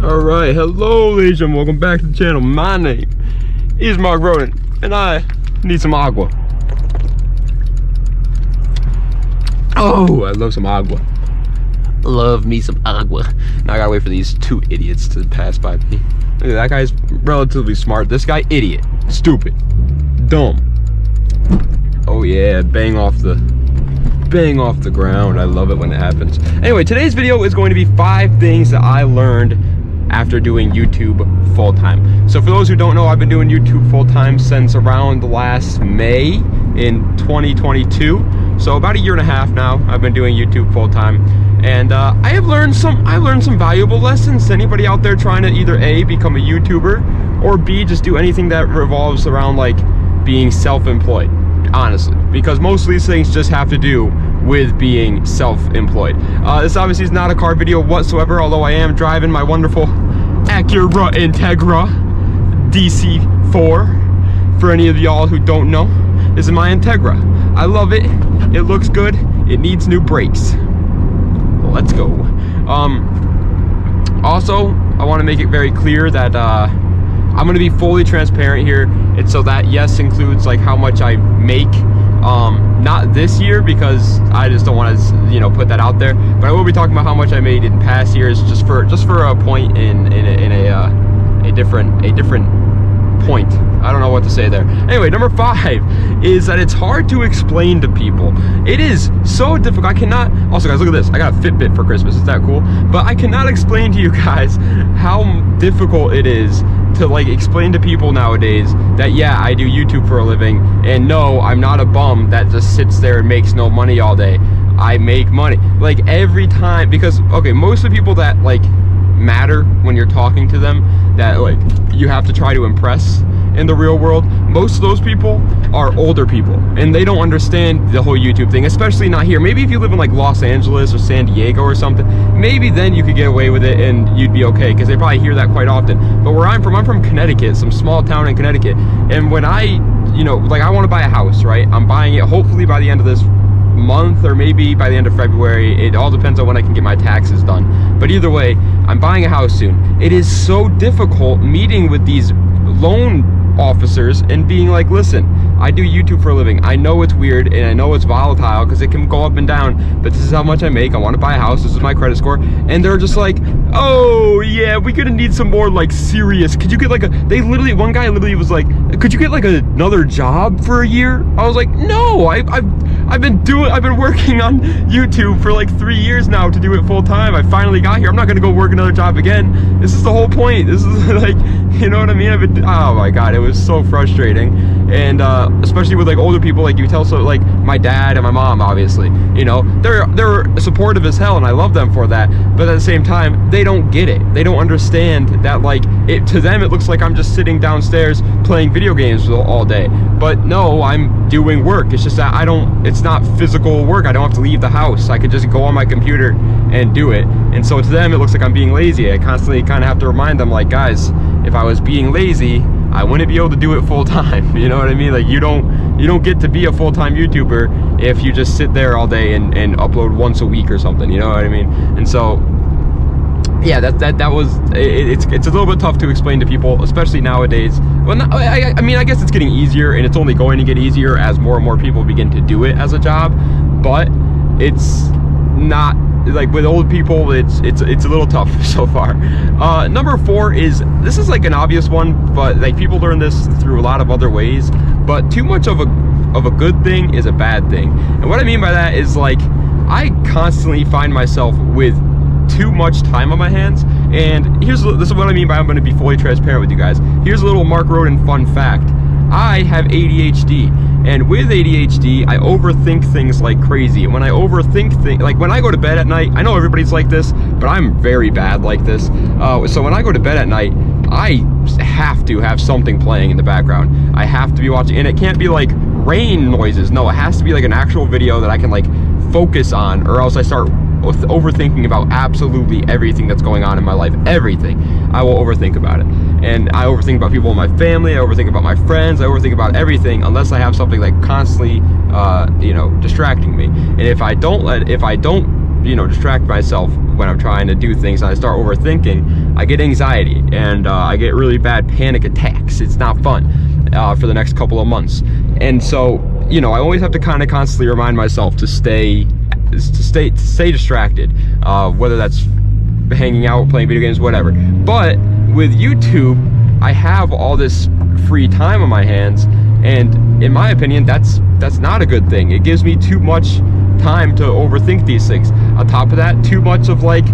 Alright, hello ladies and welcome back to the channel. My name is Mark Roden and I need some agua. Oh, I love some agua. Love me some agua. Now I gotta wait for these two idiots to pass by me. Look at that guy's relatively smart. This guy, idiot. Stupid. Dumb. Oh yeah, bang off the ground. I love it when it happens. Anyway, today's video is going to be 5 things that I learned after doing YouTube full-time. So for those who don't know, I've been doing YouTube full-time since around last May in 2022. So about a year and a half now I've been doing YouTube full-time, and I've learned some valuable lessons to anybody out there trying to either A, become a YouTuber, or B, just do anything that revolves around like being self-employed, honestly, because most of these things just have to do with being self-employed. This obviously is not a car video whatsoever, although I am driving my wonderful Acura Integra DC4. For any of y'all who don't know, this is my Integra. I love it. It looks good. It needs new brakes. Let's go. Also, I want to make it very clear that I'm going to be fully transparent here, and so that yes includes like how much I make. Not this year, because I just don't want to, you know, put that out there. But I will be talking about how much I made in past years, just for a point in a different point. I don't know what to say there. Anyway, number 5 is that it's hard to explain to people. It is so difficult. I cannot. Also, guys, look at this. I got a Fitbit for Christmas. Is that cool? But I cannot explain to you guys how difficult it is to like explain to people nowadays that yeah, I do YouTube for a living, and no, I'm not a bum that just sits there and makes no money all day. I make money like every time, because okay, most of the people that like matter when you're talking to them, that like you have to try to impress in the real world, most of those people are older people and they don't understand the whole YouTube thing, especially not here. Maybe if you live in like Los Angeles or San Diego or something, maybe then you could get away with it and you'd be okay, because they probably hear that quite often. But where I'm from Connecticut, some small town in Connecticut, and when I, you know, like I want to buy a house, right? I'm buying it hopefully by the end of this month, or maybe by the end of February. It all depends on when I can get my taxes done. But either way, I'm buying a house soon. It is so difficult meeting with these loan officers and being like, listen, I do YouTube for a living. I know it's weird and I know it's volatile because it can go up and down, but this is how much I make. I want to buy a house. This is my credit score. And they're just like, oh yeah, we're gonna need some more like serious. Could you get like one guy literally was like, could you get like another job for a year? I was like, no, I've been working on YouTube for like 3 years now to do it full time. I finally got here. I'm not gonna go work another job again. This is the whole point. This is like, you know what I mean? Oh my god, it was so frustrating. And especially with like older people, like you tell, so like my dad and my mom, obviously, you know, they're supportive as hell and I love them for that, but at the same time they don't get it. They don't understand that like to them it looks like I'm just sitting downstairs playing video games all day, but no, I'm doing work. It's just that it's not physical work. I don't have to leave the house. I could just go on my computer and do it. And so to them it looks like I'm being lazy. I constantly kind of have to remind them, like, guys, if I was being lazy, I wouldn't be able to do it full time. You know what I mean? Like you don't get to be a full-time YouTuber if you just sit there all day and upload once a week or something. You know what I mean? And so yeah, that was it's a little bit tough to explain to people, especially nowadays. Well, I mean, I guess it's getting easier, and it's only going to get easier as more and more people begin to do it as a job. But it's not like with old people. It's a little tough so far. Number 4 is, this is like an obvious one, but like people learn this through a lot of other ways. But too much of a good thing is a bad thing. And what I mean by that is, like, I constantly find myself with too much time on my hands. And this is what I mean by I'm going to be fully transparent with you guys. Here's a little Mark Roden fun fact. I have ADHD, and with ADHD, I overthink things like crazy. And when I overthink things, like when I go to bed at night, I know everybody's like this, but I'm very bad like this. So when I go to bed at night, I have to have something playing in the background. I have to be watching, and it can't be like rain noises. No, it has to be like an actual video that I can like focus on, or else I start overthinking about absolutely everything that's going on in my life. Everything. I will overthink about it. And I overthink about people in my family, I overthink about my friends, I overthink about everything unless I have something like constantly you know, distracting me. And if I don't distract myself when I'm trying to do things, and I start overthinking, I get anxiety, and I get really bad panic attacks. It's not fun for the next couple of months. And so, I always have to kind of constantly remind myself to stay distracted, whether that's hanging out, playing video games, whatever. But with YouTube, I have all this free time on my hands, and in my opinion, that's not a good thing. It gives me too much time to overthink these things. On top of that, too much of like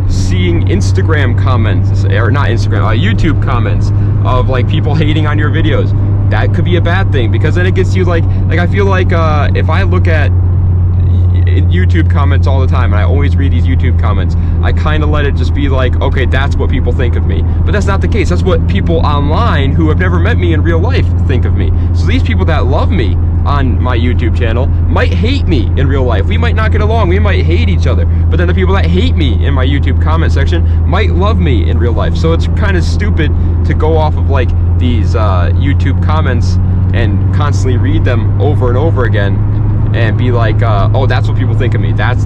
seeing Instagram comments, or not Instagram, YouTube comments of like people hating on your videos. That could be a bad thing, because then it gets you like I feel like if I look at YouTube comments all the time, and I always read these YouTube comments, I kind of let it just be like, okay, that's what people think of me. But that's not the case. That's what people online who have never met me in real life think of me. So these people that love me on my YouTube channel might hate me in real life. We might not get along, we might hate each other, but then the people that hate me in my YouTube comment section might love me in real life. So it's kind of stupid to go off of like these YouTube comments and constantly read them over and over again and be like, oh, that's what people think of me, that's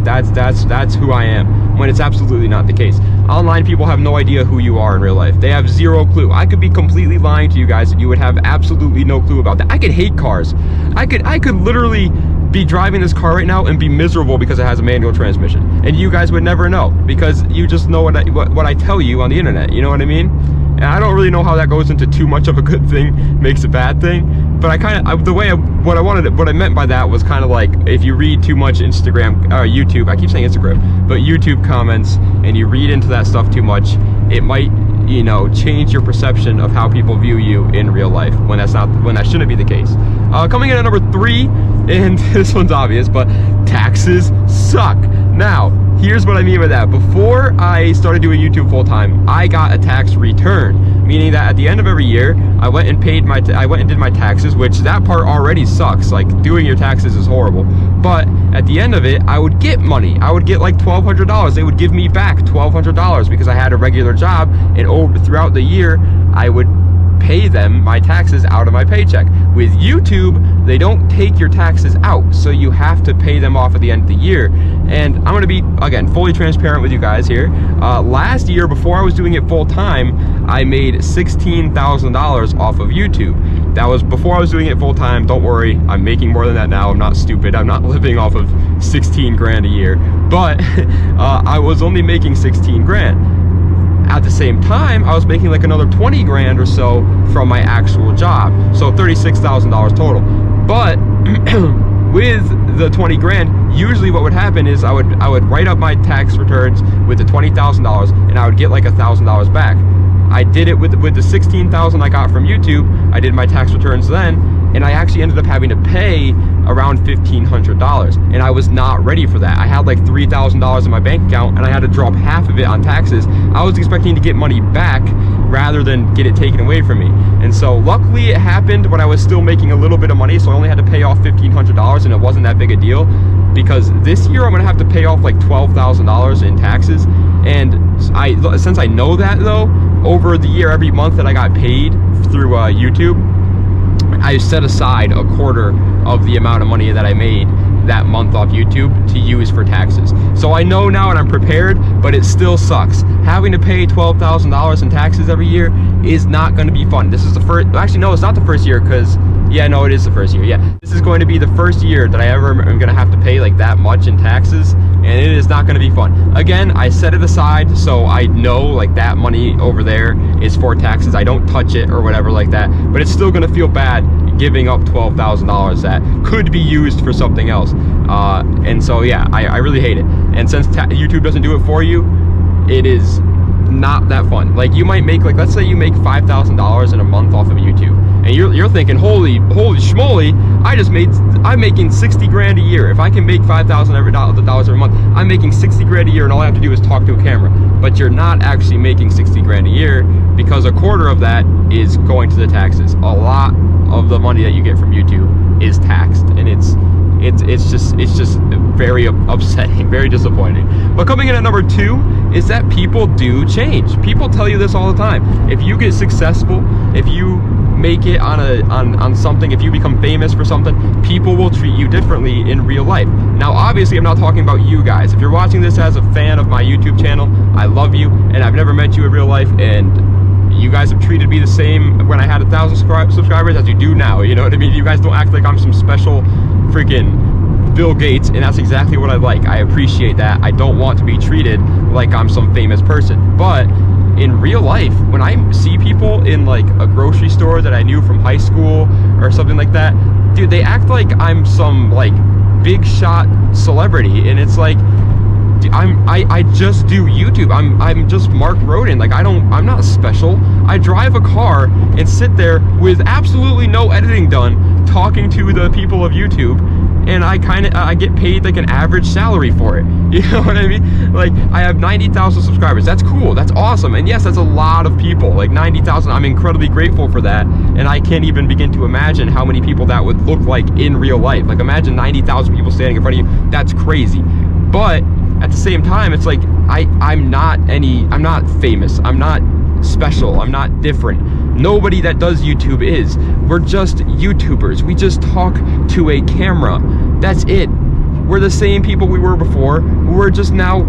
who I am, when it's absolutely not the case. Online people have no idea who you are in real life. They have zero clue. I could be completely lying to you guys and you would have absolutely no clue about that. I could hate cars. I could literally be driving this car right now and be miserable because it has a manual transmission, and you guys would never know, because you just know what I tell you on the internet. You know what I mean? And I don't really know how that goes into too much of a good thing makes a bad thing. But what I meant by that was kind of like, if you read too much Instagram, YouTube, I keep saying Instagram, but YouTube comments, and you read into that stuff too much, it might, change your perception of how people view you in real life, when that shouldn't be the case. Coming in at number 3, and this one's obvious, but taxes suck. Now, here's what I mean by that. Before I started doing YouTube full time, I got a tax return, meaning that at the end of every year, I went and did my taxes, which that part already sucks. Like, doing your taxes is horrible. But at the end of it, I would get money. I would get like $1,200. They would give me back $1,200 because I had a regular job, and throughout the year, I would pay them my taxes out of my paycheck. With YouTube, they don't take your taxes out, so you have to pay them off at the end of the year. And I'm gonna be, again, fully transparent with you guys here. Last year, before I was doing it full time, I made $16,000 off of YouTube. That was before I was doing it full time. Don't worry, I'm making more than that now. I'm not stupid. I'm not living off of 16 grand a year, but I was only making 16 grand. At the same time, I was making like another 20 grand or so from my actual job. So $36,000 total. But with the 20 grand, usually what would happen is I would write up my tax returns with the $20,000, and I would get like $1,000 back. I did it with the $16,000 I got from YouTube. I did my tax returns then, and I actually ended up having to pay around $1,500, and I was not ready for that. I had like $3,000 in my bank account, and I had to drop half of it on taxes. I was expecting to get money back rather than get it taken away from me. And so luckily it happened when I was still making a little bit of money, so I only had to pay off $1,500, and it wasn't that big a deal, because this year I'm gonna have to pay off like $12,000 in taxes. And since I know that though, over the year, every month that I got paid through YouTube, I set aside a quarter of the amount of money that I made that month off YouTube to use for taxes. So I know now and I'm prepared, but it still sucks. Having to pay $12,000 in taxes every year is not going to be fun. This is the first, actually no, it's not the first year, because yeah, no, it is the first year. Yeah, this is going to be the first year that I ever am going to have to pay like that much in taxes, and it is not going to be fun. Again, I set it aside so I know like that money over there is for taxes. I don't touch it or whatever like that, but it's still going to feel bad giving up $12,000 that could be used for something else. And so yeah, I really hate it. And since YouTube doesn't do it for you, it is not that fun. Like, you might make, like, let's say you make $5,000 in a month off of YouTube, and you're thinking, holy schmoly, I'm making 60 grand a year. If I can make $5,000 every month, I'm making 60 grand a year, and all I have to do is talk to a camera. But you're not actually making 60 grand a year, because a quarter of that is going to the taxes. A lot of the money that you get from YouTube is taxed, and it's just very upsetting, very disappointing. But coming in at number 2 is that people do change. People tell you this all the time. If you get successful, if you make it on something, if you become famous for something, people will treat you differently in real life. Now, obviously, I'm not talking about you guys. If you're watching this as a fan of my YouTube channel, I love you, and I've never met you in real life, and you guys have treated me the same when I had 1,000 subscribers as you do now. You know what I mean? You guys don't act like I'm some special freaking Bill Gates, and that's exactly what I like. I appreciate that. I don't want to be treated like I'm some famous person. But in real life, when I see people in like a grocery store that I knew from high school or something like that, dude, they act like I'm some like big shot celebrity, and it's like, I just do YouTube. I'm just Mark Roden. Like, I'm not special. I drive a car and sit there with absolutely no editing done, talking to the people of YouTube, and I get paid like an average salary for it. You know what I mean? Like, I have 90,000 subscribers. That's cool. That's awesome. And yes, that's a lot of people. Like 90,000. I'm incredibly grateful for that. And I can't even begin to imagine how many people that would look like in real life. Like, imagine 90,000 people standing in front of you. That's crazy. But at the same time, it's like, I'm not famous. I'm not special. I'm not different. Nobody that does YouTube is. We're just YouTubers. We just talk to a camera. That's it. We're the same people we were before. We're just now,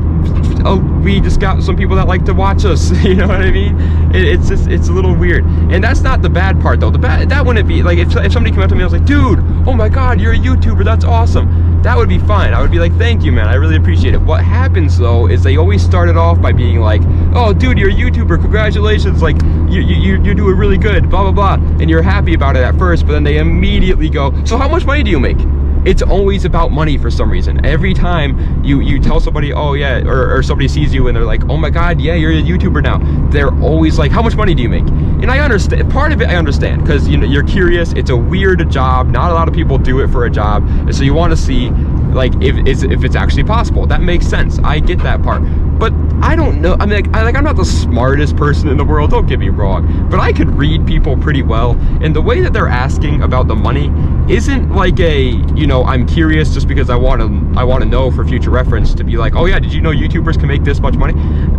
we just got some people that like to watch us. You know what I mean? It's a little weird. And that's not the bad part though. That wouldn't be, like, if somebody came up to me and was like, dude, oh my God, you're a YouTuber, that's awesome. That would be fine. I would be like, thank you, man, I really appreciate it. What happens though is they always started off by being like, oh dude, you're a YouTuber, congratulations, like you're doing really good, blah blah blah, and you're happy about it at first, but then they immediately go, so how much money do you make? It's always about money for some reason. Every time you tell somebody, oh yeah, or somebody sees you and they're like, oh my God, yeah, you're a YouTuber now, they're always like, how much money do you make? And I understand, part of it I understand, because you know, you're curious, it's a weird job, not a lot of people do it for a job, and so you want to see like if it's actually possible. That makes sense. I get that part. But I don't know, I mean, I'm not the smartest person in the world, don't get me wrong, but I could read people pretty well, and the way that they're asking about the money isn't like a, you know, I'm curious just because I want to know for future reference, to be like, oh yeah, did you know YouTubers can make this much money?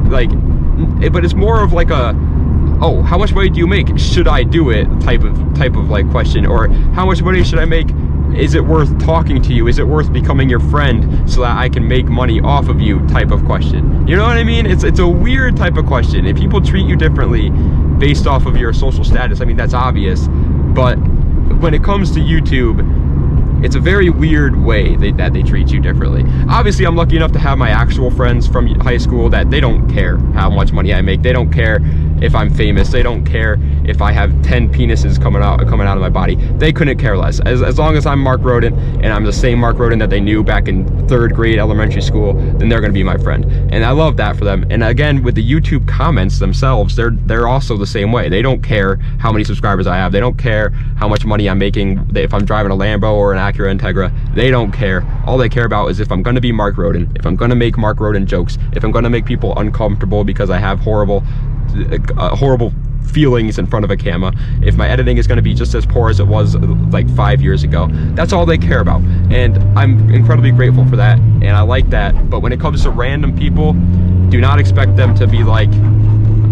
Like, but it's more of like a, oh, how much money do you make? Should I do it? Type of like question, or how much money should I make? Is it worth talking to you? Is it worth becoming your friend so that I can make money off of you? Type of question. You know what I mean? It's a weird type of question. If people treat you differently based off of your social status, I mean, that's obvious. But when it comes to YouTube, it's a very weird way that they treat you differently. Obviously, I'm lucky enough to have my actual friends from high school that they don't care how much money I make. They don't care if I'm famous. They don't care if I have 10 penises coming out of my body. They couldn't care less. As long as I'm Mark Roden and I'm the same Mark Roden that they knew back in 3rd grade elementary school, then they're gonna be my friend. And I love that for them. And again, with the YouTube comments themselves, they're also the same way. They don't care how many subscribers I have. They don't care how much money I'm making. If I'm driving a Lambo or an Acura Integra, they don't care. All they care about is if I'm gonna be Mark Roden, if I'm gonna make Mark Roden jokes, if I'm gonna make people uncomfortable because I have horrible feelings in front of a camera, if my editing is going to be just as poor as it was like 5 years ago. That's all they care about, and I'm incredibly grateful for that, and I like that. But when it comes to random people, do not expect them to be like,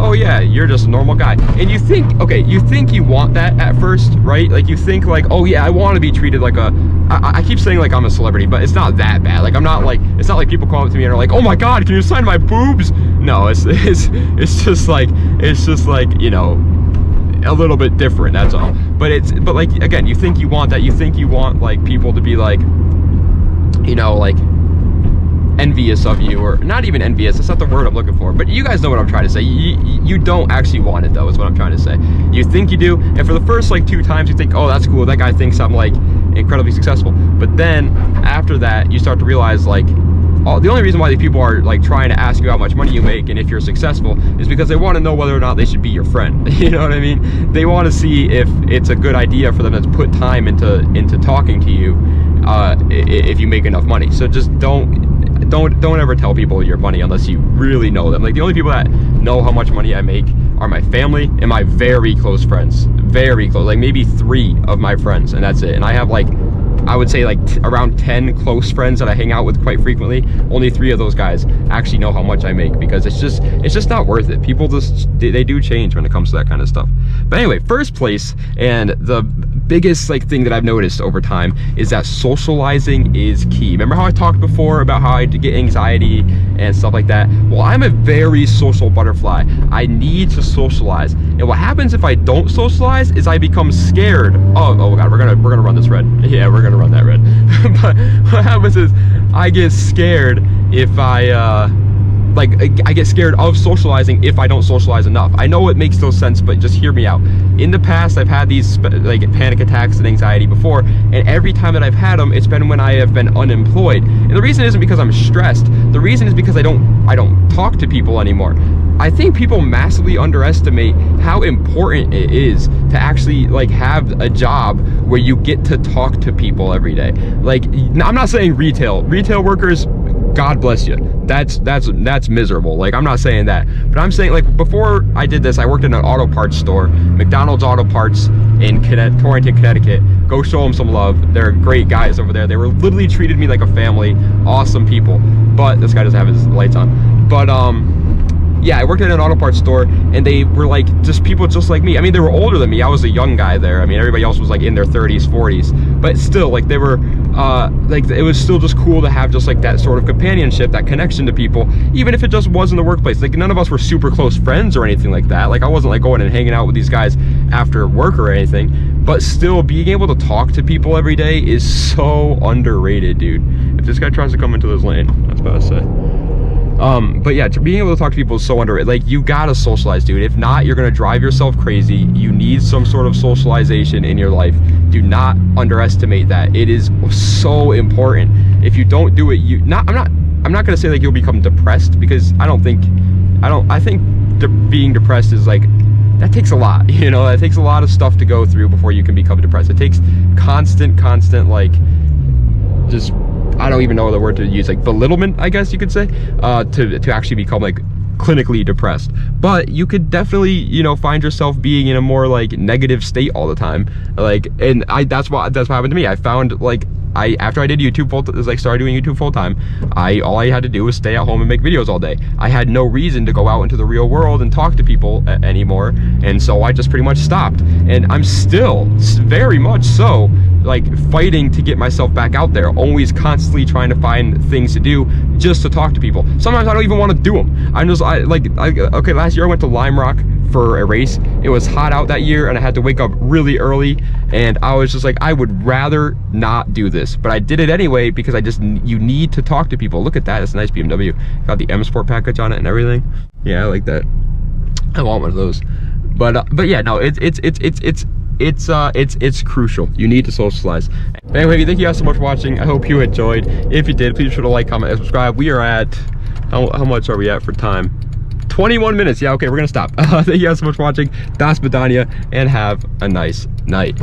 oh yeah, you're just a normal guy. And you think, okay, you think you want that at first, right? Like, you think like, oh yeah, I want to be treated like a, I keep saying like I'm a celebrity, but it's not that bad. Like, I'm not like, it's not like people come up to me and are like, oh my God, can you sign my boobs? No, it's just like, you know, a little bit different, that's all. But like, again, you think you want that. You think you want like people to be like, you know, like envious of you, or not even envious, that's not the word I'm looking for, but you guys know what I'm trying to say. You don't actually want it though, is what I'm trying to say. You think you do, and for the first like 2 times you think, oh, that's cool, that guy thinks I'm like incredibly successful. But then after that, you start to realize like, the only reason why these people are like trying to ask you how much money you make and if you're successful is because they want to know whether or not they should be your friend. You know what I mean? They want to see if it's a good idea for them to put time into talking to you if you make enough money. So just don't ever tell people your money unless you really know them. Like, the only people that know how much money I make are my family and my very close friends. Very close, like maybe 3 of my friends, and that's it. And I have like I would say like around 10 close friends that I hang out with quite frequently, only 3 of those guys actually know how much I make, because it's just not worth it. People just, they do change when it comes to that kind of stuff. But anyway, first place, and the biggest like thing that I've noticed over time is that socializing is key. Remember how I talked before about how I get anxiety and stuff like that? Well, I'm a very social butterfly. I need to socialize, and what happens if I don't socialize is I become scared. Oh god, we're gonna run this red. Yeah, we're gonna run that red. But what happens is I get scared if I get scared of socializing if I don't socialize enough. I know it makes no sense, but just hear me out. In the past, I've had these like panic attacks and anxiety before, and every time that I've had them, it's been when I have been unemployed. And the reason isn't because I'm stressed. The reason is because I don't talk to people anymore. I think people massively underestimate how important it is to actually like have a job where you get to talk to people every day. Like, I'm not saying retail workers, God bless you. That's miserable. Like, I'm not saying that, but I'm saying, like, before I did this, I worked in an auto parts store, McDonald's Auto Parts in Torrington, Connecticut. Go show them some love. They're great guys over there. They were literally treated me like a family. Awesome people. But this guy doesn't have his lights on. But yeah, I worked at an auto parts store, and they were like just people just like me. I mean, they were older than me. I was a young guy there. I mean, everybody else was like in their 30s, 40s, but still, like, they were like, it was still just cool to have just like that sort of companionship, that connection to people, even if it just was in the workplace. Like, none of us were super close friends or anything like that. Like, I wasn't like going and hanging out with these guys after work or anything, but still being able to talk to people every day is so underrated, dude. If this guy tries to come into this lane, that's what I say. But yeah, being able to talk to people is so underrated. Like, you gotta socialize, dude. If not, you're gonna drive yourself crazy. You need some sort of socialization in your life. Do not underestimate that. It is so important. If you don't do it, I'm not gonna say like you'll become depressed, because I think being depressed is like, that takes a lot, you know. That takes a lot of stuff to go through before you can become depressed. It takes constant like, just, I don't even know the word to use, like belittlement, I guess you could say, to actually become like clinically depressed. But you could definitely, you know, find yourself being in a more like negative state all the time. Like, and that's what happened to me. I found, like, after I did YouTube started doing YouTube full time, all I had to do was stay at home and make videos all day. I had no reason to go out into the real world and talk to people anymore, and so I just pretty much stopped. And I'm still very much so like fighting to get myself back out there, always constantly trying to find things to do just to talk to people. Sometimes I don't even want to do them. Okay, last year I went to Lime Rock for a race. It was hot out that year, and I had to wake up really early, and I was just like, I would rather not do this, but I did it anyway, because you need to talk to people. Look at that, it's a nice BMW. Got the M Sport package on it and everything. Yeah, I like that. I want one of those. But yeah, no, it's crucial. You need to socialize. But anyway, thank you guys so much for watching. I hope you enjoyed. If you did, please be sure to like, comment, and subscribe. We are at, how much are we at for time? 21 minutes. Yeah, okay, we're gonna stop. Thank you guys so much for watching. Das Badania, and have a nice night.